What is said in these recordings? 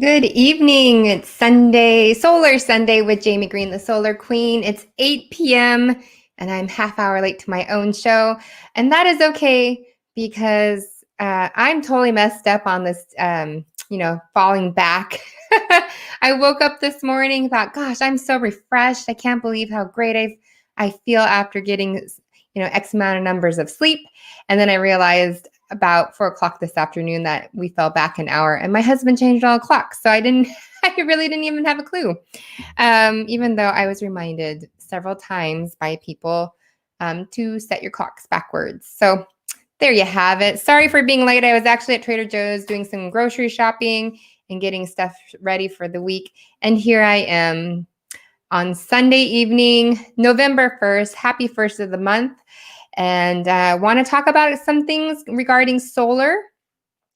Good evening. It's Sunday, Solar Sunday with Jamie Green, the Solar Queen. It's 8 p.m. and I'm half hour late to my own show. And that is okay because I'm totally messed up on this, falling back. I woke up this morning, thought, gosh, I'm so refreshed. I can't believe how great I feel after getting, X amount of numbers of sleep. And then I realized about 4 o'clock this afternoon that we fell back an hour, and my husband changed all the clocks. So I really didn't even have a clue. Even though I was reminded several times by people to set your clocks backwards. So there you have it. Sorry for being late. I was actually at Trader Joe's doing some grocery shopping and getting stuff ready for the week. And here I am on Sunday evening, November 1st. Happy first of the month. And I want to talk about some things regarding solar.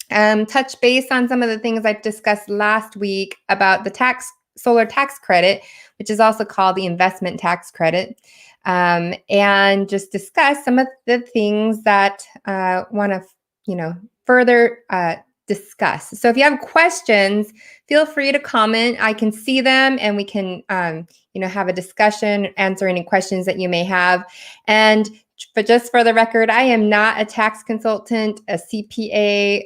Touch base on some of the things I discussed last week about the solar tax credit, which is also called the investment tax credit, and just discuss some of the things that want to, further discuss. So if you have questions, feel free to comment. I can see them, and we can, have a discussion, answer any questions that you may have. And but just for the record, I am not a tax consultant, a CPA.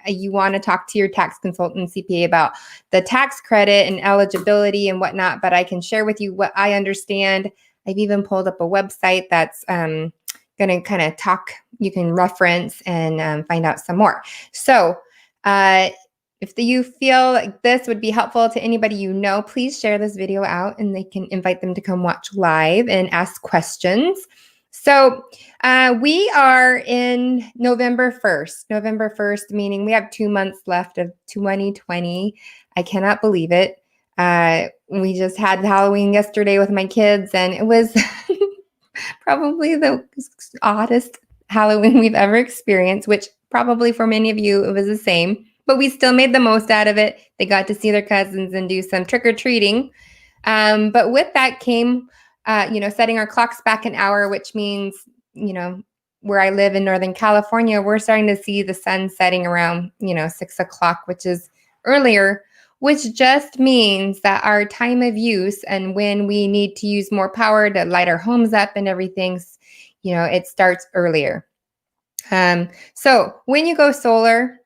You want to talk to your tax consultant, CPA, about the tax credit and eligibility and whatnot, but I can share with you what I understand. I've even pulled up a website that's going to kind of talk, you can reference and find out some more. So if you feel like this would be helpful to anybody you know, please share this video out and they can invite them to come watch live and ask questions. So we are in November 1st. November 1st, meaning we have 2 months left of 2020. I cannot believe it. We just had Halloween yesterday with my kids, and it was probably the oddest Halloween we've ever experienced, which probably for many of you, it was the same. But we still made the most out of it. They got to see their cousins and do some trick-or-treating. But with that came setting our clocks back an hour, which means, where I live in Northern California, we're starting to see the sun setting around, 6 o'clock, which is earlier, which just means that our time of use and when we need to use more power to light our homes up and everything, it starts earlier. So when you go solar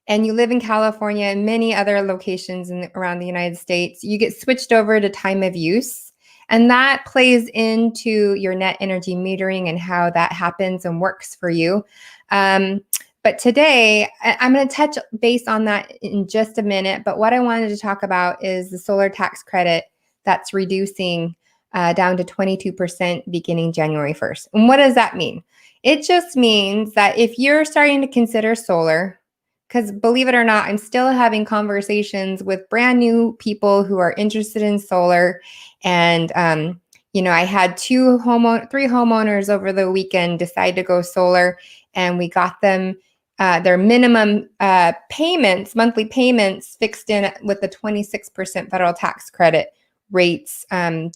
and you live in California and many other locations around the United States, you get switched over to time of use. And that plays into your net energy metering and how that happens and works for you. But today, I'm going to touch base on that in just a minute. But what I wanted to talk about is the solar tax credit that's reducing down to 22% beginning January 1st. And what does that mean? It just means that if you're starting to consider solar, because believe it or not, I'm still having conversations with brand new people who are interested in solar. And, I had three homeowners over the weekend decide to go solar, and we got them their minimum monthly payments fixed in with the 26% federal tax credit rates,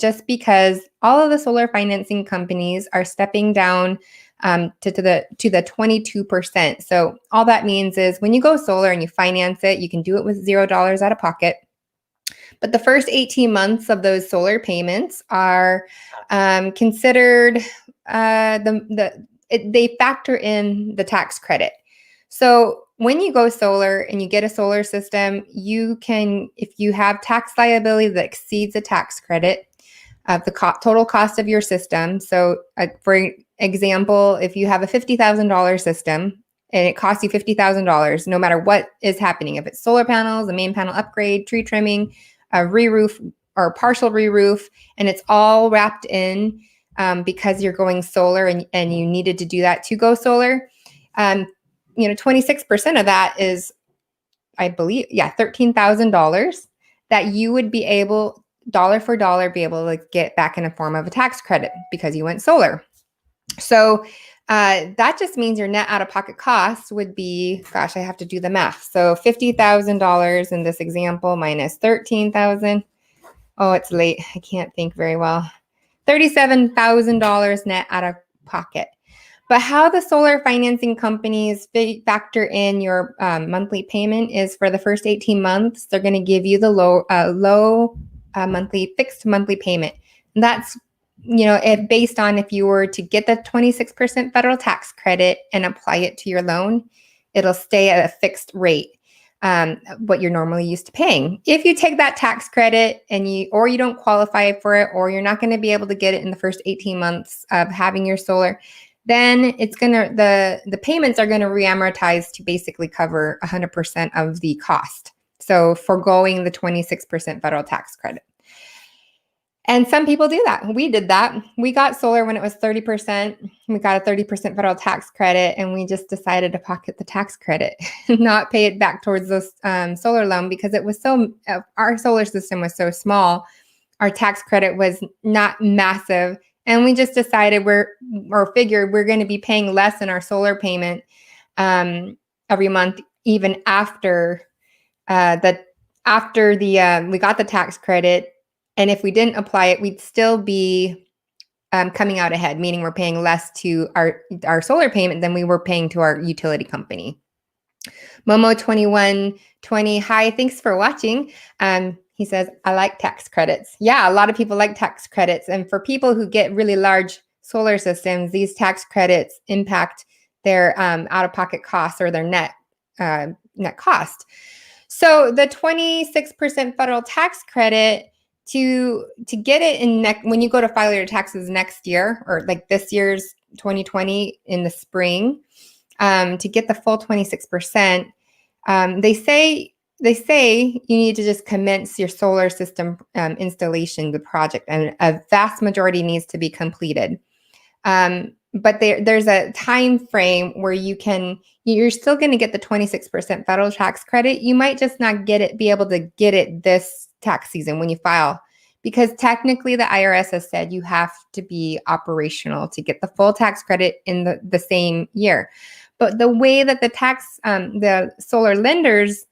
just because all of the solar financing companies are stepping down to the 22%. So all that means is when you go solar and you finance it, you can do it with $0 out of pocket. But the first 18 months of those solar payments are considered they factor in the tax credit. So when you go solar and you get a solar system, you can, if you have tax liability that exceeds the tax credit of the total cost of your system. So for example, if you have a $50,000 system and it costs you $50,000, no matter what is happening, if it's solar panels, a main panel upgrade, tree trimming, a re-roof or partial re-roof, and it's all wrapped in because you're going solar and you needed to do that to go solar, 26% of that is, I believe, $13,000 that you would be able, dollar for dollar, be able to get back in a form of a tax credit because you went solar. So that just means your net out-of-pocket costs would be, gosh, I have to do the math. So $50,000 in this example minus $13,000. Oh, it's late. I can't think very well. $37,000 net out of pocket. But how the solar financing companies factor in your monthly payment is for the first 18 months, they're going to give you the low monthly fixed monthly payment. And that's based on if you were to get the 26% federal tax credit and apply it to your loan, it'll stay at a fixed rate, what you're normally used to paying. If you take that tax credit and you don't qualify for it, or you're not going to be able to get it in the first 18 months of having your solar, then it's the payments are gonna reamortize to basically cover 100% of the cost. So foregoing the 26% federal tax credit. And some people do that. We did that. We got solar when it was 30%. We got a 30% federal tax credit, and we just decided to pocket the tax credit, not pay it back towards the solar loan, because it was our solar system was so small. Our tax credit was not massive. And we just decided figured we're going to be paying less in our solar payment every month, even after we got the tax credit. And if we didn't apply it, we'd still be coming out ahead, meaning we're paying less to our solar payment than we were paying to our utility company. Momo2120, hi, thanks for watching. He says, I like tax credits. Yeah, a lot of people like tax credits. And for people who get really large solar systems, these tax credits impact their out-of-pocket costs or their net cost. So the 26% federal tax credit, to get it when you go to file your taxes next year, or like this year's 2020 in the spring, to get the full 26%, they say you need to just commence your solar system installation, the project, and a vast majority needs to be completed. But there's a time frame where you're still going to get the 26% federal tax credit. You might just not be able to get it this tax season when you file, because technically the IRS has said you have to be operational to get the full tax credit in the same year. But the way that the solar lenders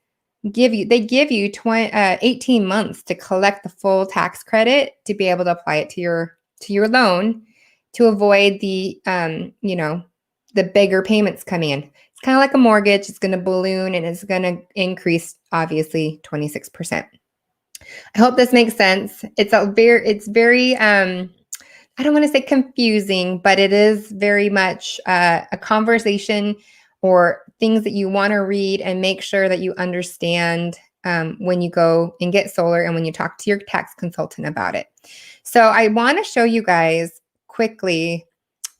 give you 18 months to collect the full tax credit to be able to apply it to your loan, to avoid the bigger payments coming in. It's kind of like a mortgage. It's going to balloon, and it's going to increase, obviously, 26%. I hope this makes sense. It's very I don't want to say confusing, but it is very much a conversation, or things that you want to read and make sure that you understand when you go and get solar and when you talk to your tax consultant about it. So I want to show you guys quickly.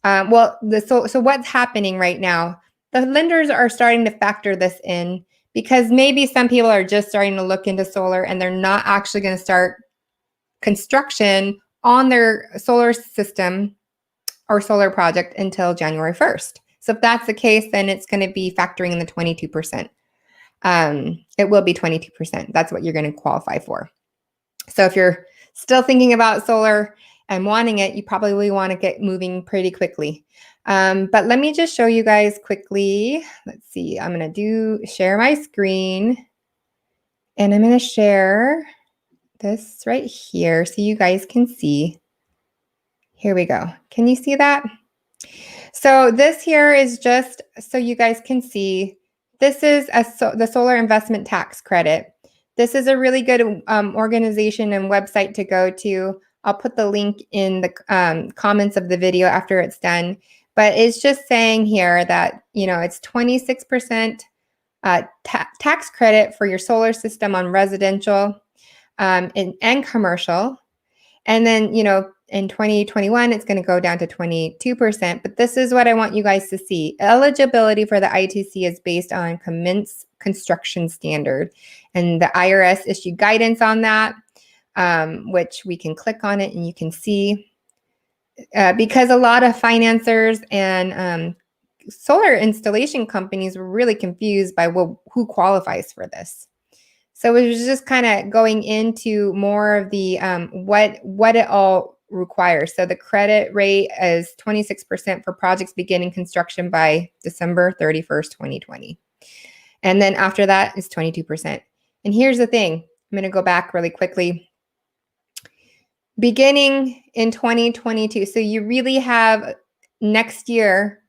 So what's happening right now? The lenders are starting to factor this in, because maybe some people are just starting to look into solar and they're not actually going to start construction on their solar system or solar project until January 1st. So if that's the case, then it's going to be factoring in the 22%. It will be 22%. That's what you're going to qualify for. So if you're still thinking about solar and wanting it, you probably want to get moving pretty quickly. But let me just show you guys quickly. Let's see. I'm going to share my screen, and I'm going to share this right here so you guys can see. Here we go. Can you see that? So this here is just so you guys can see. This is the Solar Investment Tax Credit. This is a really good organization and website to go to. I'll put the link in the comments of the video after it's done. But it's just saying here that, it's 26% tax credit for your solar system on residential and commercial. And then, in 2021, it's going to go down to 22%. But this is what I want you guys to see. Eligibility for the ITC is based on commence construction standard. And the IRS issued guidance on that, which we can click on it and you can see. Because a lot of financiers and solar installation companies were really confused by who qualifies for this. So it was just kind of going into more of the what it all requires. So the credit rate is 26% for projects beginning construction by December 31st, 2020. And then after that is 22%. And here's the thing. I'm going to go back really quickly. Beginning in 2022. So you really have next year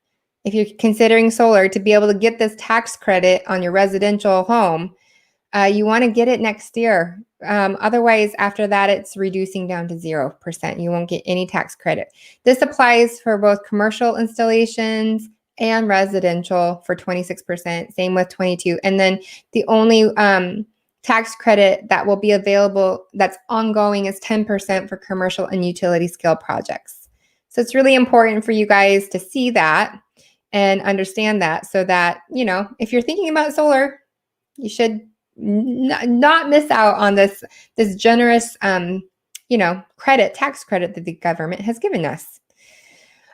if you're considering solar, to be able to get this tax credit on your residential home, you want to get it next year. Otherwise, after that, it's reducing down to 0%. You won't get any tax credit. This applies for both commercial installations and residential for 26%, same with 22. And then the only tax credit that will be available that's ongoing is 10% for commercial and utility scale projects. So it's really important for you guys to see that and understand that, so that, you know, if you're thinking about solar, you should not miss out on this generous tax credit that the government has given us.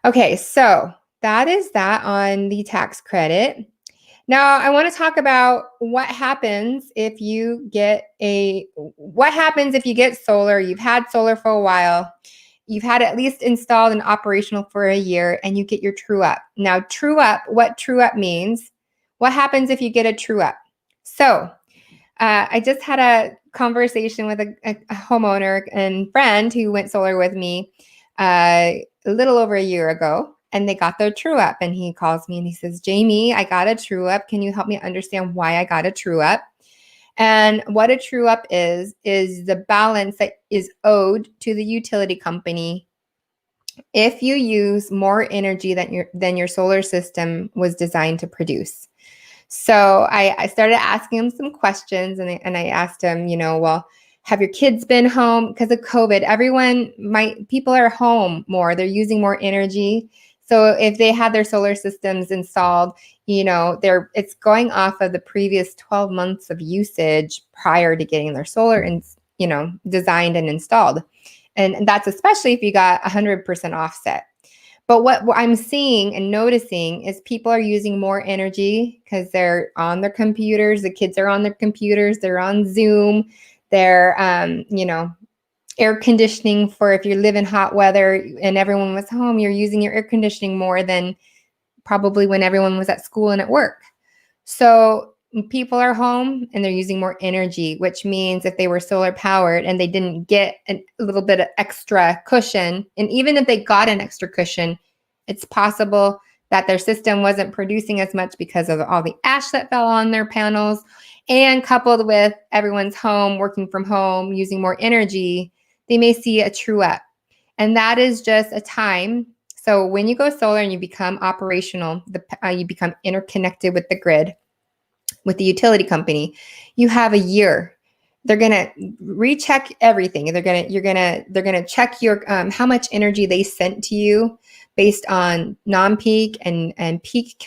Okay, so that is that on the tax credit. Now I want to talk about what happens if you get solar. You've had solar for a while. You've had it at least installed and operational for a year, and you get your true up. Now, what true up means, what happens if you get a true up? So I just had a conversation with a homeowner and friend who went solar with me a little over a year ago, and they got their true up. And he calls me and he says, Jamie, I got a true up. Can you help me understand why I got a true up? And what a true up is the balance that is owed to the utility company if you use more energy than your solar system was designed to produce. So I started asking him some questions, and I asked him, well, have your kids been home? Because of COVID, people are home more. They're using more energy. So if they had their solar systems installed, it's going off of the previous 12 months of usage prior to getting their solar designed and installed. And that's especially if you got 100% offset. But what I'm seeing and noticing is people are using more energy because they're on their computers. The kids are on their computers. They're on Zoom. They're, air conditioning for if you live in hot weather and everyone was home, you're using your air conditioning more than probably when everyone was at school and at work. So people are home and they're using more energy, which means if they were solar powered and they didn't get a little bit of extra cushion, and even if they got an extra cushion, it's possible that their system wasn't producing as much because of all the ash that fell on their panels, and coupled with everyone's home, working from home, using more energy, they may see a true up. And that is just a time. So when you go solar and you become operational, you become interconnected with the grid, with the utility company, you have a year. They're gonna recheck everything. They're gonna check your how much energy they sent to you based on non-peak and peak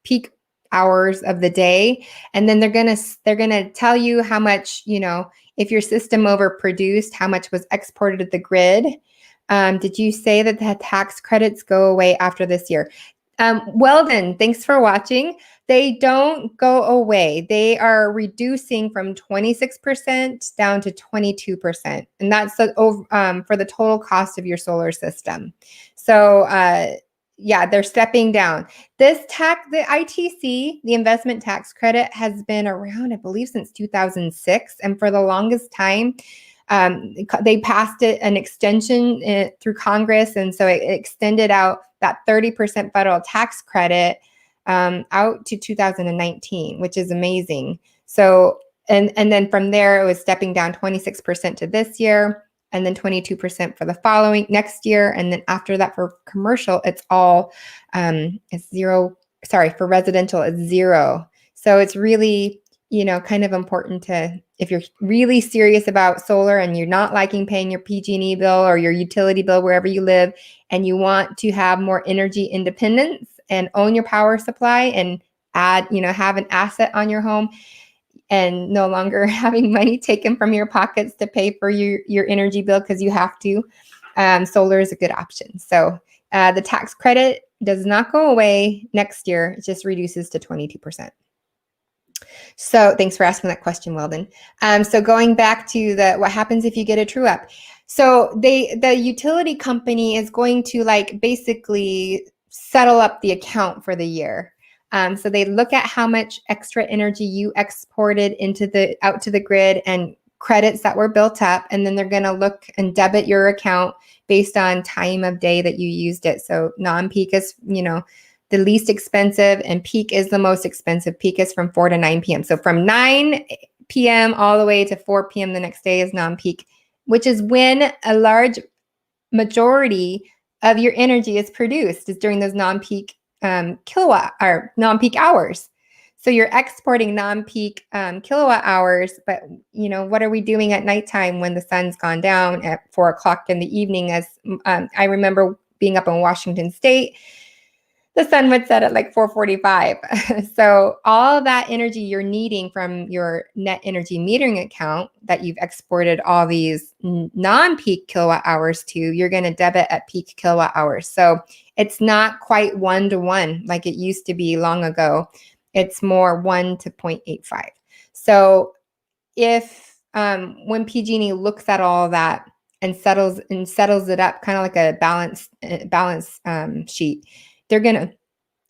peak hours of the day, and then they're gonna tell you how much, if your system overproduced, how much was exported to the grid. Did you say that the tax credits go away after this year? Weldon, thanks for watching. They don't go away. They are reducing from 26% down to 22%. And that's for the total cost of your solar system. So they're stepping down. The ITC, the investment tax credit, has been around, I believe, since 2006. And for the longest time, they passed an extension through Congress. And so it extended out that 30% federal tax credit out to 2019, which is amazing. So, and then from there, it was stepping down 26% to this year, and then 22% for the next year. And then after that, for commercial, it's all, it's zero. Sorry, for residential, it's zero. So it's really, kind of important if you're really serious about solar and you're not liking paying your PG&E bill or your utility bill wherever you live, and you want to have more energy independence and own your power supply and have an asset on your home and no longer having money taken from your pockets to pay for your energy bill because you have to, solar is a good option. So the tax credit does not go away next year. It just reduces to 22%. So thanks for asking that question, Weldon. So going back to what happens if you get a true up. So the utility company is going to basically settle up the account for the year. So they look at how much extra energy you exported out to the grid and credits that were built up, and then they're going to look and debit your account based on time of day that you used it. So non-peak is, the least expensive, and peak is the most expensive. Peak is from 4 to 9 p.m. So from 9 p.m. all the way to 4 p.m. the next day is non-peak, which is when a large majority of your energy is produced, is during those non-peak kilowatt or non-peak hours. So you're exporting non-peak kilowatt hours, but what are we doing at nighttime when the sun's gone down at 4 o'clock in the evening? As I remember being up in Washington State, the sun would set at like 4:45. So all that energy you're needing from your net energy metering account that you've exported all these non-peak kilowatt hours to, you're going to debit at peak kilowatt hours. So it's not quite 1-to-1 like it used to be long ago. It's more 1 to 0.85. So if when PG&E looks at all that and settles it up, kind of like a balance sheet, they're gonna,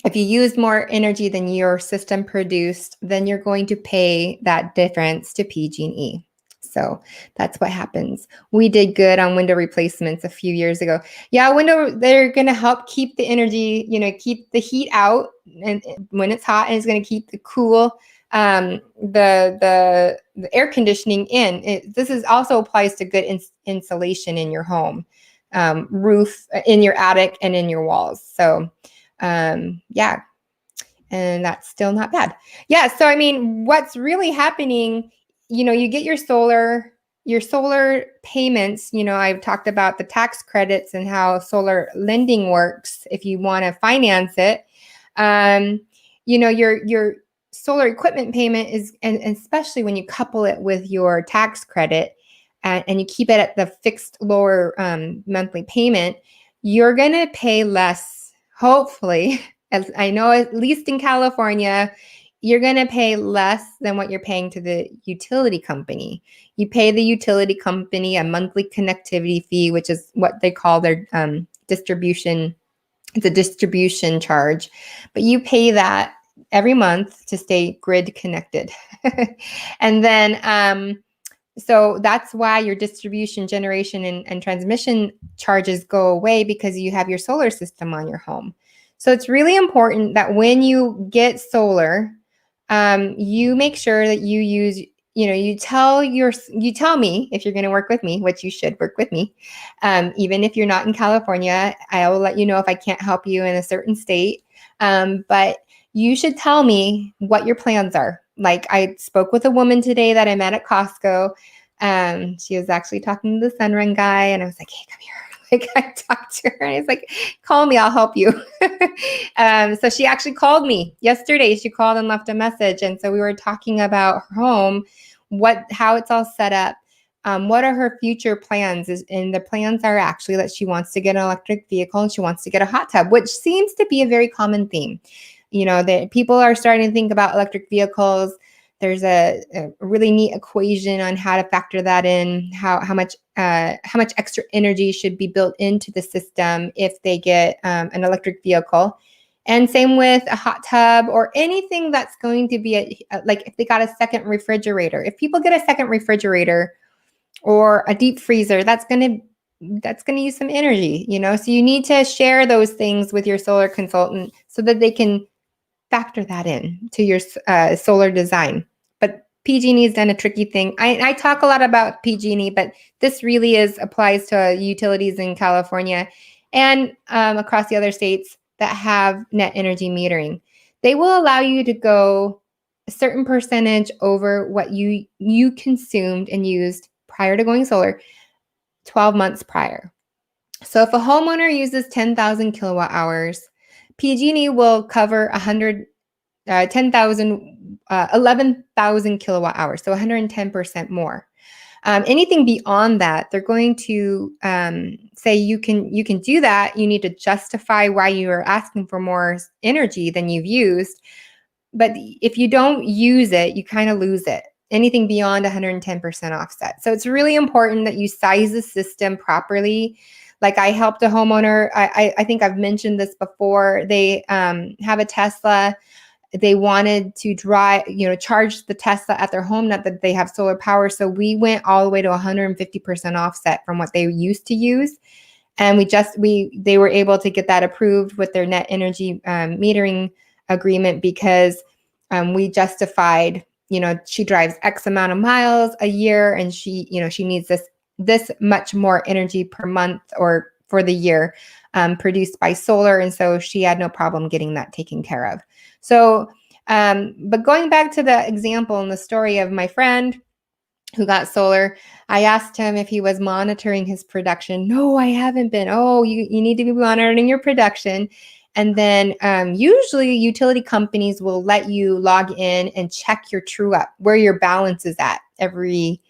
if you use more energy than your system produced, then you're going to pay that difference to PG&E. So that's what happens. We did good on window replacements a few years ago. Yeah, they're going to help keep the energy, keep the heat out, and when it's hot, and it's going to keep the cool, the air conditioning in. This is also applies to good insulation in your home, roof, in your attic, and in your walls. So yeah, and that's still not bad. Yeah, so I mean, what's really happening, you get your solar payments. I've talked about the tax credits and how solar lending works if you want to finance it. Your solar equipment payment is, and especially when you couple it with your tax credit, and you keep it at the fixed lower monthly payment, you're going to pay less. Hopefully, as I know, at least in California, you're going to pay less than what you're paying to the utility company. You pay the utility company a monthly connectivity fee, which is what they call their distribution. It's a distribution charge, but you pay that every month to stay grid connected. And then, so that's why your distribution, generation, and transmission charges go away, because you have your solar system on your home. So it's really important that when you get solar, you make sure that you use, you tell me if you're going to work with me, which you should work with me. Even if you're not in California, I will let you know if I can't help you in a certain state. But you should tell me what your plans are. Like, I spoke with a woman today that I met at Costco. She was actually talking to the Sunrun guy, and I was like, hey, come here. Like, I talked to her, and he's like, call me, I'll help you. So she actually called me yesterday. She called and left a message. And so we were talking about her home, how it's all set up. What are her future plans? And the plans are actually that she wants to get an electric vehicle, and she wants to get a hot tub, which seems to be a very common theme. That people are starting to think about electric vehicles. There's a really neat equation on how to factor that in, how much extra energy should be built into the system if they get an electric vehicle. And same with a hot tub or anything that's going to be like if they got a second refrigerator. If people get a second refrigerator or a deep freezer, that's going to use some energy, So you need to share those things with your solar consultant so that they can factor that in to your solar design. But PG&E has done a tricky thing. I talk a lot about PG&E, but this really applies to utilities in California and across the other states that have net energy metering. They will allow you to go a certain percentage over what you consumed and used prior to going solar 12 months prior. So if a homeowner uses 10,000 kilowatt hours, PG&E will cover 11,000 kilowatt hours, so 110% more. Anything beyond that, they're going to say you can do that. You need to justify why you are asking for more energy than you've used. But if you don't use it, you kind of lose it. Anything beyond 110% offset. So it's really important that you size the system properly. Like, I helped a homeowner. I think I've mentioned this before. They have a Tesla. They wanted to charge the Tesla at their home, not that they have solar power. So we went all the way to 150% offset from what they used to use. And they were able to get that approved with their net energy metering agreement because we justified, she drives X amount of miles a year, and she needs this much more energy per month or for the year produced by solar. And so she had no problem getting that taken care of. So, but going back to the example and the story of my friend who got solar, I asked him if he was monitoring his production. No, I haven't been. Oh, you need to be monitoring your production. And then usually utility companies will let you log in and check your true up, where your balance is at every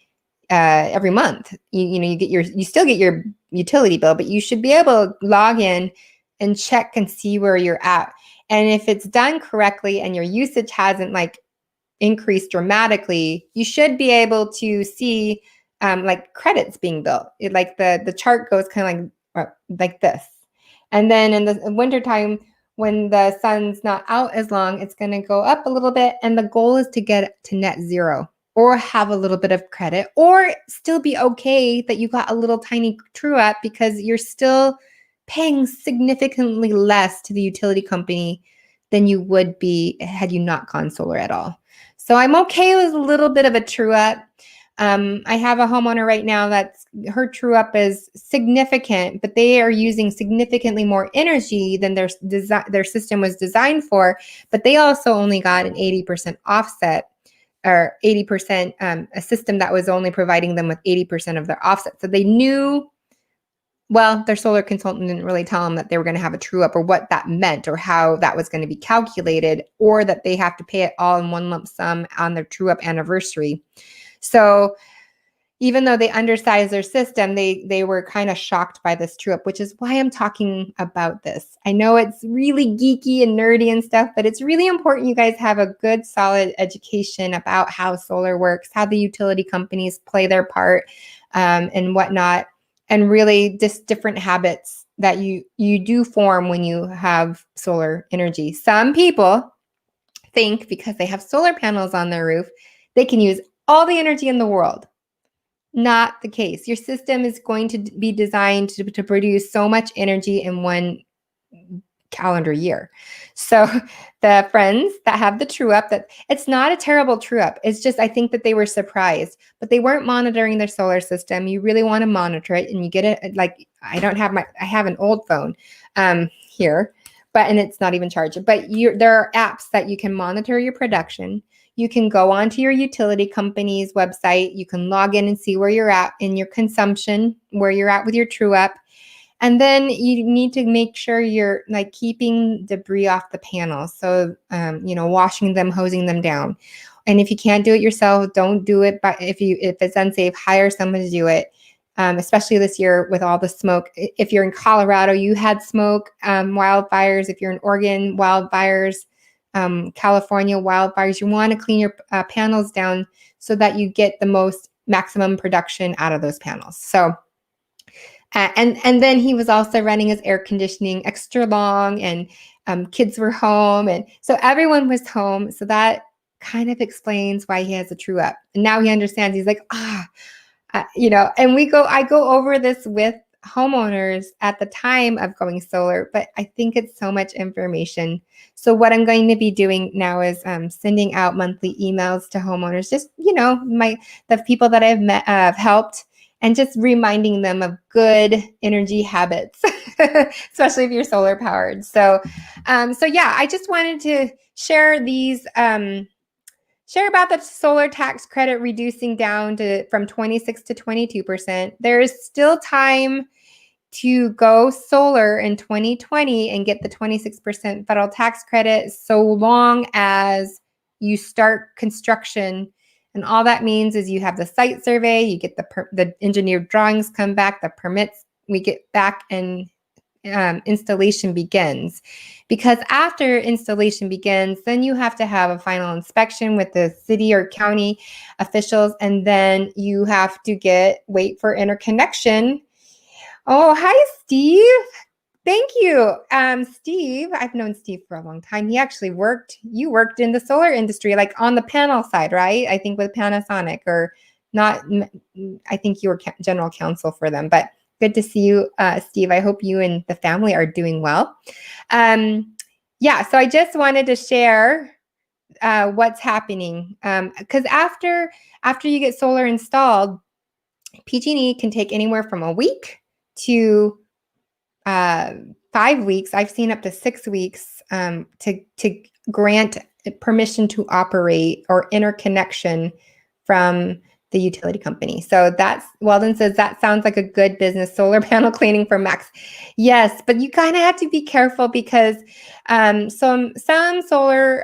month. You still get your utility bill, but you should be able to log in and check and see where you're at. And if it's done correctly and your usage hasn't increased dramatically, you should be able to see credits being built. The chart goes kind of like this. And then in the wintertime, when the sun's not out as long, it's going to go up a little bit. And the goal is to get to net zero or have a little bit of credit, or still be okay that you got a little tiny true up because you're still paying significantly less to the utility company than you would be had you not gone solar at all. So I'm okay with a little bit of a true up. I have a homeowner right now that's her true up is significant, but they are using significantly more energy than their system was designed for. But they also only got an 80% offset, or 80%, a system that was only providing them with 80% of their offset. So they knew, well, their solar consultant didn't really tell them that they were going to have a true up or what that meant or how that was going to be calculated, or that they have to pay it all in one lump sum on their true up anniversary. So even though they undersized their system, they were kind of shocked by this true up, which is why I'm talking about this. I know it's really geeky and nerdy and stuff, but it's really important you guys have a good, solid education about how solar works, how the utility companies play their part, and whatnot, and really just different habits that you do form when you have solar energy. Some people think because they have solar panels on their roof, they can use all the energy in the world. Not the case. Your system is going to be designed to produce so much energy in one calendar year. So the friends that have the true up, that it's not a terrible true up. It's just, I think that they were surprised, but they weren't monitoring their solar system. You really want to monitor it, and you get it. I have an old phone here, and it's not even charged, but there are apps that you can monitor your production. You can go onto your utility company's website. You can log in and see where you're at in your consumption, where you're at with your true up. And then you need to make sure you're keeping debris off the panels. So, washing them, hosing them down. And if you can't do it yourself, don't do it. But if it's unsafe, hire someone to do it. Especially this year with all the smoke. If you're in Colorado, you had smoke, wildfires. If you're in Oregon, wildfires. California wildfires, you want to clean your panels down so that you get the most maximum production out of those panels. So, and then he was also running his air conditioning extra long, and kids were home, and so everyone was home. So that kind of explains why he has a true up. And now he understands. He's like, and I go over this with homeowners at the time of going solar, but I think it's so much information. So what I'm going to be doing now is sending out monthly emails to homeowners, just, the people that I've met, helped, and just reminding them of good energy habits, especially if you're solar powered. So yeah, I just wanted to share about the solar tax credit reducing down from 26 to 22%. There is still time to go solar in 2020 and get the 26% federal tax credit, so long as you start construction. And all that means is you have the site survey, you get the engineered drawings come back, the permits we get back, and installation begins. Because after installation begins, then you have to have a final inspection with the city or county officials, and then you have to wait for interconnection. Oh, hi, Steve. Thank you. Steve, I've known Steve for a long time. You worked in the solar industry, on the panel side, right? I think with Panasonic, or not, I think you were general counsel for them, but good to see you, Steve. I hope you and the family are doing well. Yeah, so I just wanted to share what's happening, because after you get solar installed, PG&E can take anywhere from a week to 5 weeks. I've seen up to 6 weeks to grant permission to operate or interconnection from the utility company. So that's, Weldon says, that sounds like a good business, solar panel cleaning for Max. Yes, but you kind of have to be careful because some solar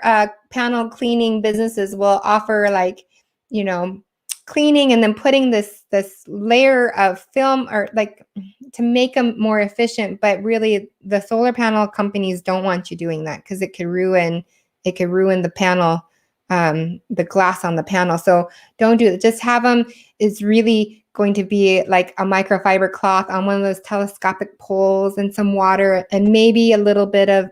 panel cleaning businesses will offer, like, you know, cleaning and then putting this layer of film, or like, to make them more efficient. But really, the solar panel companies don't want you doing that because it could ruin the panel, the glass on the panel. So don't do it. Just have them. It's really going to be like a microfiber cloth on one of those telescopic poles and some water and maybe a little bit of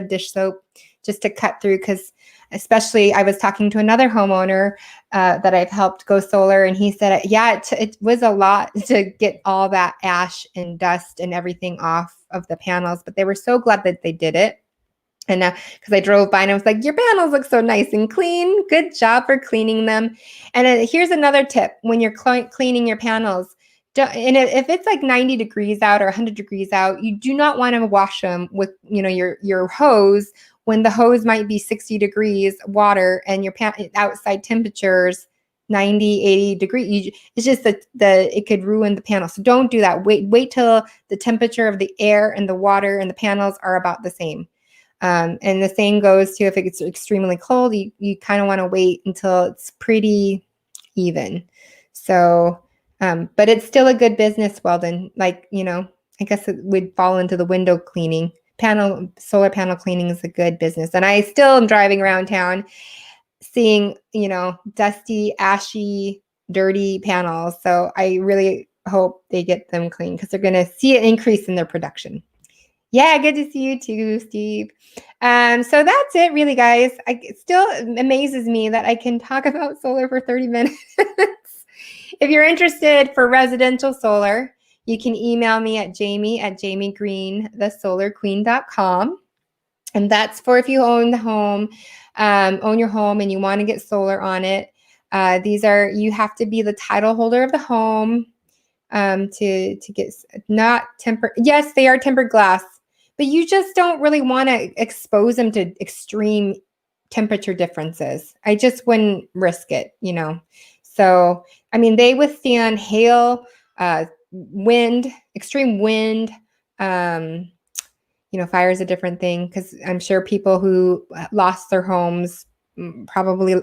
dish soap just to cut through. Because especially, I was talking to another homeowner that I've helped go solar, and he said, yeah, it was a lot to get all that ash and dust and everything off of the panels, but they were so glad that they did it. And because I drove by and I was like, your panels look so nice and clean. Good job for cleaning them. And here's another tip: when you're cleaning your panels, if it's like 90 degrees out or 100 degrees out, you do not want to wash them with, your hose, when the hose might be 60 degrees water and your outside temperatures 90, 80 degrees. It's just that it could ruin the panel. So don't do that. Wait till the temperature of the air and the water and the panels are about the same. And the same goes to if it gets extremely cold, you kind of want to wait until it's pretty even. So, but it's still a good business, Weldon. Like, I guess it would fall into the window cleaning. Solar panel cleaning is a good business. And I still am driving around town seeing, dusty, ashy, dirty panels. So I really hope they get them clean because they're going to see an increase in their production. Yeah, good to see you too, Steve. So that's it, really, guys. It still amazes me that I can talk about solar for 30 minutes. If you're interested for residential solar, you can email me at jamie@jamiegreenthesolarqueen.com. And that's for if you own your home and you want to get solar on it. You have to be the title holder of the home to get, not tempered. Yes, they are tempered glass, but you just don't really want to expose them to extreme temperature differences. I just wouldn't risk it, So, I mean, they withstand hail, wind, extreme wind. Fire is a different thing because I'm sure people who lost their homes probably,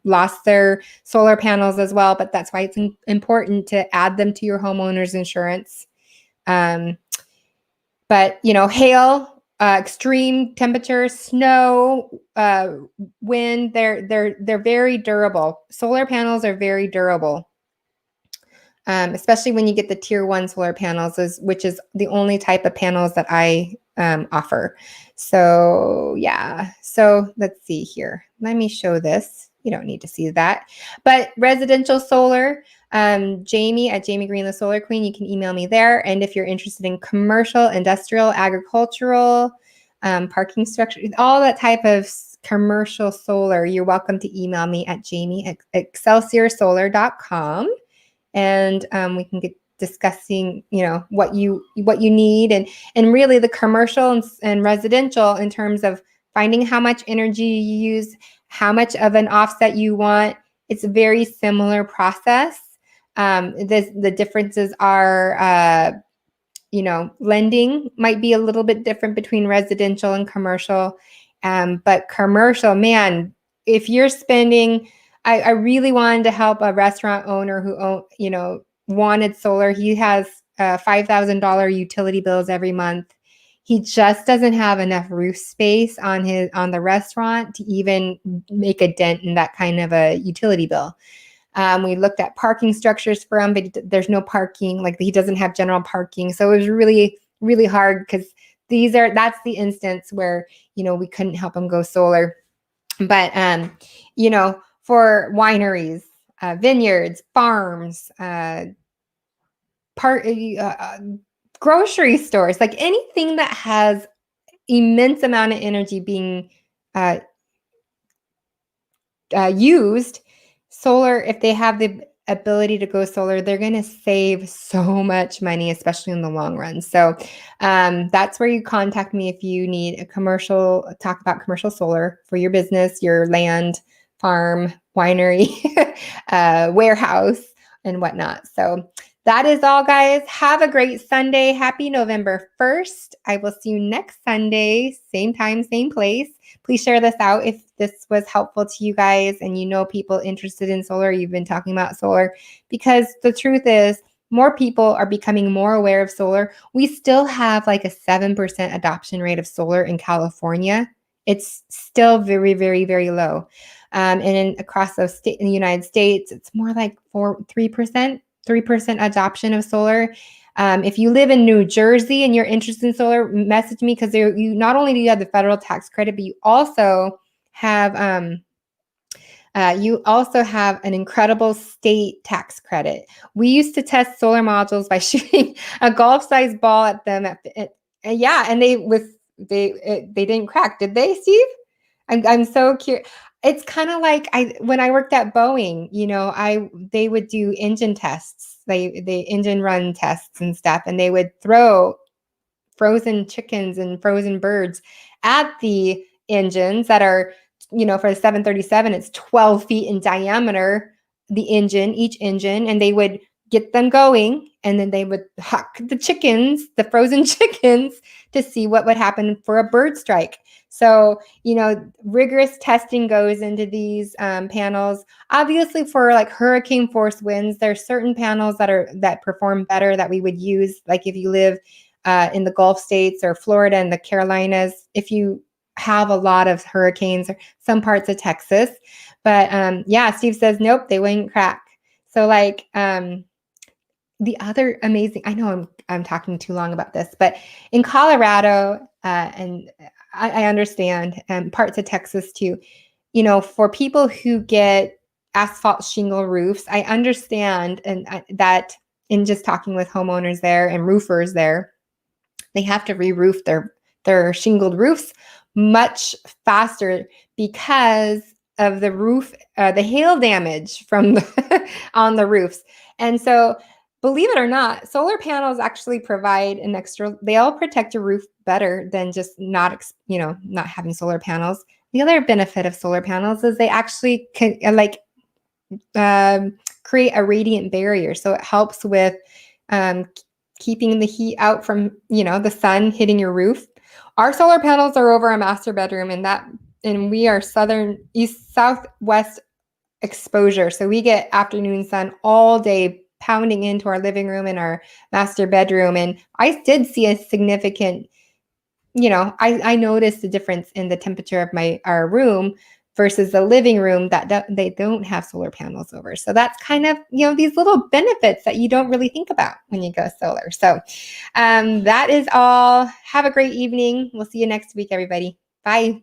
lost their solar panels as well. But that's why it's important to add them to your homeowner's insurance. But hail, extreme temperatures, snow, wind, they're very durable. Solar panels are very durable, especially when you get the tier 1 solar panels, which is the only type of panels that I offer. So yeah, so let's see here. Let me show this. You don't need to see that. But residential solar, Jamie at Jamie Green, the Solar Queen, you can email me there. And if you're interested in commercial, industrial, agricultural, parking structure, all that type of commercial solar, you're welcome to email me at jamie@excelsiorsolar.com. And we can get discussing, what you need, and really the commercial and residential in terms of finding how much energy you use, how much of an offset you want. It's a very similar process. The differences are, lending might be a little bit different between residential and commercial. But commercial, man, if you're spending, I really wanted to help a restaurant owner who wanted solar. He has $5,000 utility bills every month. He just doesn't have enough roof space on the restaurant to even make a dent in that kind of a utility bill. We looked at parking structures for him, but there's no parking. Like, he doesn't have general parking. So it was really, really hard because that's the instance where, we couldn't help him go solar. But, for wineries, vineyards, farms, grocery stores, like anything that has immense amount of energy being used, solar, if they have the ability to go solar, they're going to save so much money, especially in the long run. So that's where you contact me if you need a talk about commercial solar for your business, your land, farm, winery, warehouse, and whatnot. So that is all, guys. Have a great Sunday. Happy November 1st. I will see you next Sunday, same time, same place. Please share this out if this was helpful to you guys and you know people interested in solar, you've been talking about solar, because the truth is more people are becoming more aware of solar. We still have like a 7% adoption rate of solar in California. It's still very, very, very low. And across in the United States, it's more like 3% adoption of solar. If you live in New Jersey and you're interested in solar, message me, because you not only do you have the federal tax credit, but you also have an incredible state tax credit. We used to test solar modules by shooting a golf-sized ball at them. And they didn't crack, did they, Steve? I'm so curious. It's kind of like when I worked at Boeing, they would do engine tests, they engine run tests and stuff, and they would throw frozen chickens and frozen birds at the engines that are, for the 737, it's 12 feet in diameter, each engine, and they would get them going, and then they would huck the frozen chickens, to see what would happen for a bird strike. So, rigorous testing goes into these panels. Obviously, for like hurricane force winds, there's certain panels that perform better that we would use. Like if you live in the Gulf states or Florida and the Carolinas, if you have a lot of hurricanes, or some parts of Texas. But Steve says, nope, they wouldn't crack. So the other amazing, I know I'm talking too long about this, but in Colorado, and I understand, parts of Texas too, for people who get asphalt shingle roofs, I understand, that in just talking with homeowners there and roofers there, they have to re-roof their shingled roofs much faster because of the hail damage from on the roofs. And so, believe it or not, solar panels actually provide they'll protect your roof better than just not having solar panels. The other benefit of solar panels is they actually can create a radiant barrier. So it helps with keeping the heat out from, the sun hitting your roof. Our solar panels are over our master bedroom, and we are southwest exposure. So we get afternoon sun all day pounding into our living room and our master bedroom. And I did see a significant, I noticed the difference in the temperature of our room versus the living room that they don't have solar panels over. So that's kind of, these little benefits that you don't really think about when you go solar. So that is all. Have a great evening. We'll see you next week, everybody. Bye.